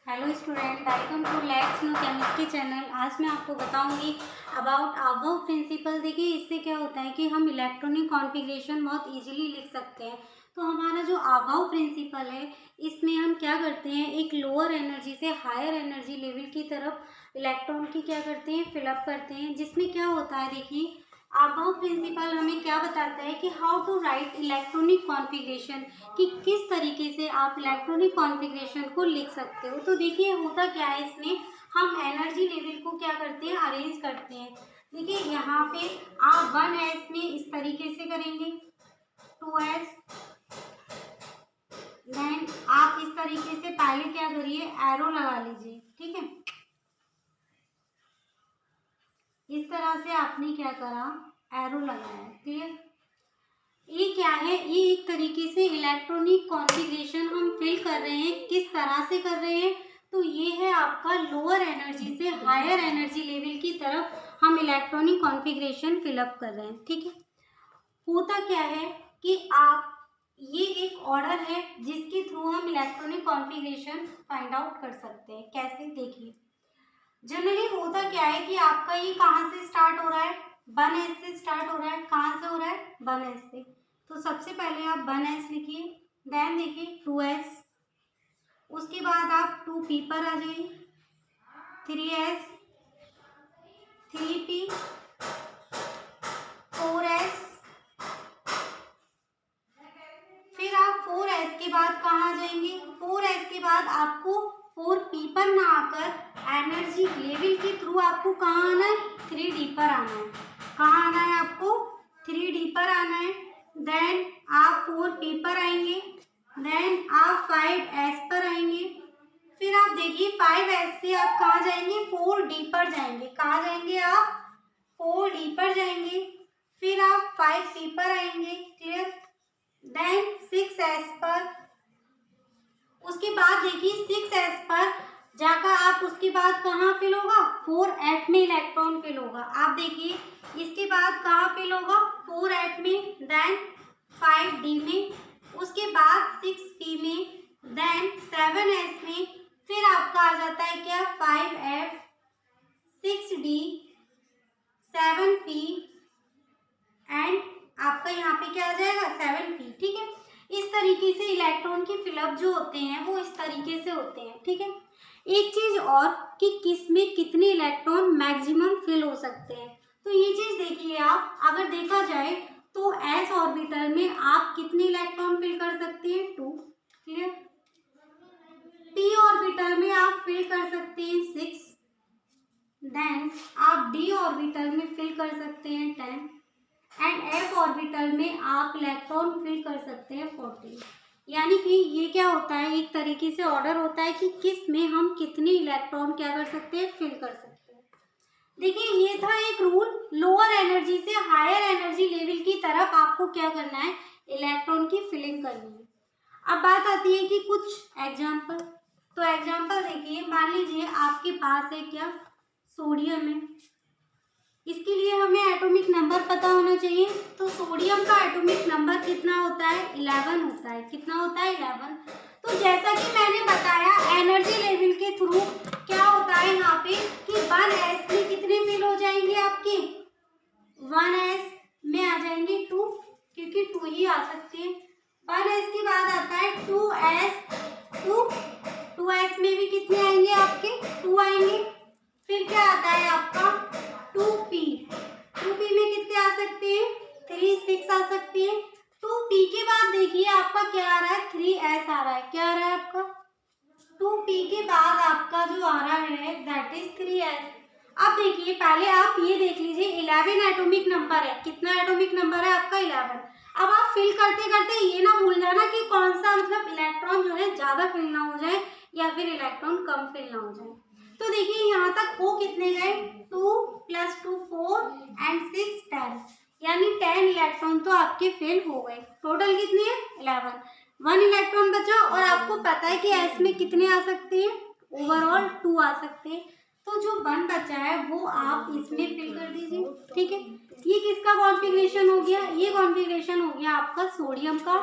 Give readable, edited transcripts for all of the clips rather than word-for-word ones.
Hello student, welcome to let's know chemistry channel. आज मैं आपको बताऊंगी अबाउट अबव प्रिंसिपल। देखिए, इससे क्या होता है कि हम इलेक्ट्रॉनिक कॉन्फ़िगरेशन बहुत इजीली लिख सकते हैं। तो हमारा जो अबव प्रिंसिपल है, इसमें हम क्या करते हैं, एक लोअर एनर्जी से हायर एनर्जी लेवल की तरफ इलेक्ट्रॉन की क्या करते हैं, फिलअप करते हैं। जिसमें क्या होता है, देखिए अबव प्रिंसिपल हमें क्या बताता है कि how to write electronic configuration, कि किस तरीके से आप इलेक्ट्रॉनिक कॉन्फ़िगरेशन को लिख सकते हो। तो देखिए होता क्या है, इसमें हम एनर्जी लेवल को क्या करते हैं, अरेंज करते हैं। देखिए यहाँ पे आप 1s में इस तरीके से करेंगे, 2s, देन आप इस तरीके से पहले क्या करिए, एरो लगा लीजिए, ठीक है। इस तरह से आपने क्या करा, एरो लगाया, क्लियर। ये क्या है, ये एक तरीके से इलेक्ट्रॉनिक कॉन्फ़िगरेशन हम फिल कर रहे हैं। किस तरह से कर रहे हैं, तो ये है आपका लोअर एनर्जी से हायर एनर्जी लेवल की तरफ हम इलेक्ट्रॉनिक कॉन्फ़िगरेशन फिलअप कर रहे हैं, ठीक है। होता क्या है कि आप ये एक ऑर्डर है जिसके थ्रू हम इलेक्ट्रॉनिक कॉन्फ़िगरेशन फाइंड आउट कर सकते हैं। कैसे, देखिए जनरली होता क्या है कि आपका ये कहाँ से स्टार्ट हो रहा है, 1s से स्टार्ट हो रहा है। कहाँ से हो रहा है, 1s से। तो सबसे पहले आप 1s लिखिए, देन देखिए 2s, उसके बाद आप 2p पर आ जाइए, 3s, 3p, 4s, फिर आप 4s के बाद कहाँ आ जाएंगे, 4s के बाद आपको 4p पर ना आकर एनर्जी लेवल के थ्रू आपको कहाँ आना है, 3d पर आना है। कहाँ आना है आपको, 3d पर आना है। देन आप 4p पर आएंगे, देन आप 5s पर आएंगे। फिर आप देखिए 5s से आप कहाँ जाएंगे, 4d पर जाएंगे। कहाँ जाएंगे आप, 4d पर जाएंगे। फिर आप 5p पर आएंगे, क्लियर। देन 6s पर, उसके बाद देखिए 6s पर जाकर आप उसके बाद कहाँ फिल होगा, 4s में इलेक्ट्रॉन फिल होगा। आप देखिए इसके बाद कहाँ फिल होगा, 4s में, देन 5d में, उसके बाद 6p में, देन 7s में, फिर आपका आ जाता है क्या, 5f, 6d, 7p एंड आपका यहाँ पे क्या आ जाएगा, 7p, ठीक है। इस तरीके से इलेक्ट्रॉन के फिलअप जो होते हैं वो इस तरीके से होते हैं, ठीक है। एक चीज और कि किस में कितने इलेक्ट्रॉन मैक्सिमम फिल हो सकते हैं, तो ये चीज देखिए आप, अगर देखा जाए तो s ऑर्बिटल में आप कितने इलेक्ट्रॉन फिल कर सकते हैं, 2, क्लियर। p ऑर्बिटल में आप फिल कर सकते हैं 6, देन आप d ऑर्बिटल में फिल कर सकते हैं 10 एंड f ऑर्बिटल में आप इलेक्ट्रॉन फिल कर सकते हैं 40। यानी कि ये क्या होता है, एक तरीके से ऑर्डर होता है कि किस में हम कितने इलेक्ट्रॉन क्या कर सकते हैं, फिल कर सकते हैं। देखिए ये था एक रूल, लोअर एनर्जी से हायर एनर्जी लेवल की तरफ आपको क्या करना है, इलेक्ट्रॉन की फिलिंग करनी है। अब बात आती है कि कुछ एग्जाम्पल। तो एग्जाम्पल देखिए, मान लीजिए आपके पास है क्या, सोडियम है। इसके लिए हमें एटॉमिक नंबर पता होना चाहिए। तो सोडियम का एटॉमिक नंबर कितना होता है, 11 होता है। कितना होता है, 11। तो जैसा कि मैंने बताया एनर्जी लेवल के थ्रू क्या होता है यहाँ पे कि 1s में कितने फिल हो जाएंगे आपके, 1s में आ जाएंगे 2, क्योंकि 2 ही आ सकते हैं। 1s के बाद आता है 2s, 2s में भी कितने आएंगे आपके, 2 आएंगे। फिर क्या आता है आपका 2p, 2p में कितने आ सकते हैं, 3, 6 आ सकते हैं। 2p के बाद देखिए आपका क्या आ रहा है, 3s आ रहा है। क्या आ रहा है आपका, 2p के बाद आपका जो आ रहा है दैट इज 3s। अब देखिए पहले आप ये देख लीजिए 11 एटॉमिक नंबर है। कितना एटॉमिक नंबर है आपका, 11। अब आप फिल करते करते ये ना भूल जाना कि कौन सा मतलब इलेक्ट्रॉन जो है ज्यादा फिल ना हो जाए या फिर इलेक्ट्रॉन कम फिल ना हो जाए। तो देखिए यहाँ तक हो कितने गए, 2 + 2 4 एंड 6 10, यानी 10 इलेक्ट्रॉन तो आपके फेल हो गए। टोटल कितने हैं, 11। 1 इलेक्ट्रॉन बचा और आपको पता है कि एस में कितने आ सकते हैं, ओवरऑल 2 आ सकते हैं। तो जो 1 बचा है वो आप इसमें फिल कर दीजिए, ठीक है। ये किसका कॉन्फ़िगरेशन हो गया? ये कॉन्फ़िगरेशन हो गया आपका सोडियम का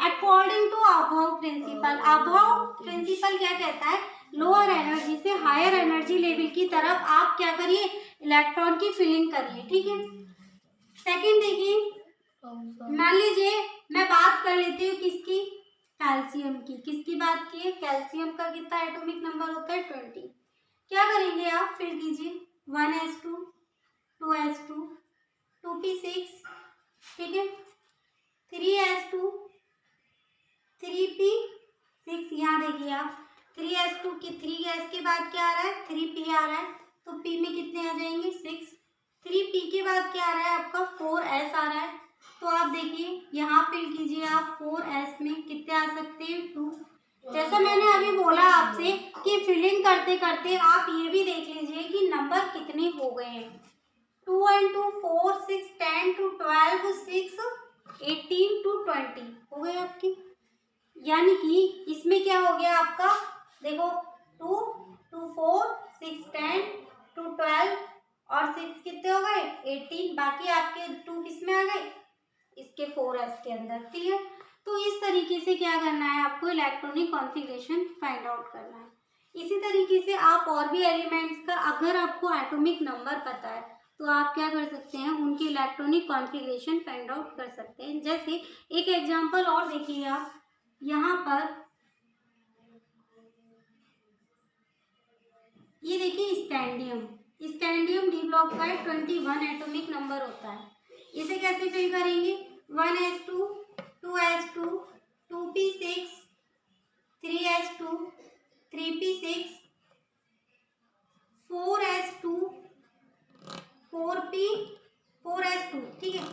अकॉर्डिंग टू अभाव प्रिंसिपल। अभाव प्रिंसिपल क्या कहता है? लोअर एनर्जी से हायर एनर्जी लेवल की तरफ आप क्या करिए? इलेक्ट्रॉन की फिलिंग करिए, ठीक है। सेकंड देखिए, मान लीजिए मैं बात कर लेती हूँ किसकी? कैल्शियम की। किसकी बात की है? कैल्शियम का कितना एटॉमिक नंबर होता है? 20। क्या करेंगे आप? फिल कीजिए 1s2 2s2 2p6, ठीक है, 3s2 3p6। यहाँ देखिए आप 3s2 की 3 गैस के बाद क्या आ रहा है? 3p आ रहा है, तो p में कितने आ जाएंगे? 6। 3p के बाद क्या आ रहा है आपका? 4s आ रहा है, तो आप देखिए यहाँ फिल कीजिए आप 4s में कितने आ सकते हैं? 2। जैसा मैंने अभी बोला आपसे कि फिलिंग करते करते आप ये भी देख लीजिए कि नंबर कितने हो गए हैं। 2 and 2 4 6 10 to 12 6 18 to 20 हो गए आपकी। यानी कि इसमें क्या हो गया आपका? देखो 2 2 4 6 10 to 12 और 6 कितने हो गए? 18। बाकी आपके 2 किस में आ गए? इसके 4s के अंदर, क्लियर। तो इस तरीके से क्या करना है आपको? इलेक्ट्रॉनिक कॉन्फ़िगरेशन फाइंड आउट करना है। इसी तरीके से आप और भी एलिमेंट्स का अगर आपको एटॉमिक नंबर पता है तो आप क्या कर सकते हैं? उनकी इलेक्ट्रॉनिक कॉन्फ़िगरेशन फाइंड आउट कर सकते हैं। जैसे एक एग्जांपल और देखिए आप, यहाँ पर ये देखिए स्टैंडियम। स्टैंडियम डी ब्लॉक का 21 एटॉमिक नंबर होता है। इसे कैसे फिल करेंगे? 1s2 2s2 2p6 3s2 3p6 4s2 4p 4s2, ठीक है।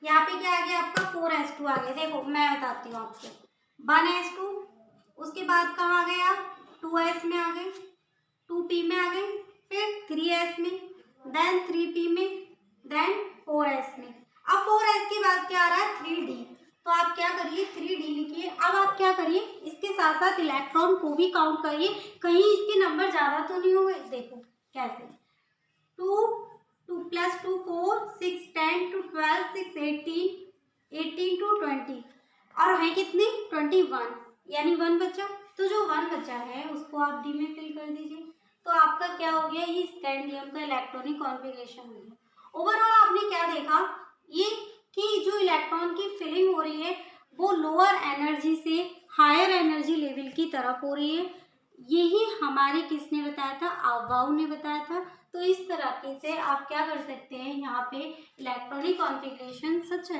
यहाँ पे क्या आ गया आपका? 4s2 आ गया। देखो मैं बताती हूँ आपको, 1s2, उसके बाद कहाँ आ गए आप? 2s में आ गए, 2p में आ गए, फिर 3s में, देन 3p में, देन 4s में। अब 4s के बाद क्या आ रहा है? 3d। तो आप क्या करिए? 3d लिखिए। अब आप क्या करिए? इसके साथ साथ इलेक्ट्रॉन को भी काउंट करिए, कहीं इसके नंबर ज़्यादा तो नहीं हो गए। देखो कैसे, 2 2 + 2 4 6 10 to 12 6 18 18 to 20 और है कितने? 21, यानी 1 बचा। तो जो 1 बचा है उसको आप डी में फिल कर दीजिए। तो आपका क्या हो गया? ये स्टैंडियम का इलेक्ट्रॉनिक कॉन्फ़िगरेशन हो गया। ओवरऑल आपने क्या देखा? ये कि जो इलेक्ट्रॉन की फिलिंग हो रही है वो लोअर एनर्जी से हायर एनर्जी लेवल की तरफ हो रही है। यही हमारे किसने बताया था? अभाव ने बताया था। तो इस तरीके से आप क्या कर सकते हैं? यहाँ पे इलेक्ट्रॉनिक कॉन्फ़िगरेशन सच